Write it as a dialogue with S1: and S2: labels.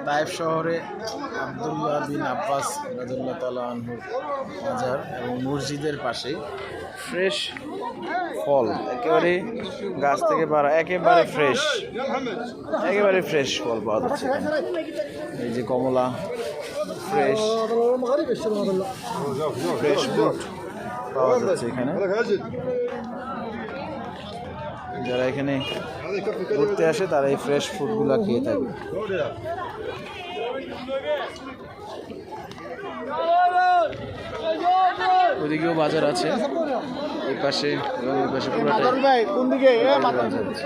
S1: তায়েফ শহরে আব্দুল্লাহ বিন আব্বাস রাদিয়াল্লাহু তাআলা আনহুর মাজার এবং মসজিদের পাশে ফ্রেশ ফল, একেবারে গাছ থেকে পাড়া, একেবারে ফ্রেশ ফল পাওয়া যাচ্ছে এখানে। এই যে কমলা, ফ্রেশ ফ্রুট পাওয়া যাচ্ছে এখানে। যারা এখানে ঘুরতে আসে তারা এই ফ্রেশ ফ্রুটগুলো খেয়ে থাকে। ওইদিকেও বাজার আছে, এই পাশে এবং ওই পাশে পুরোটাই বাজার আছে।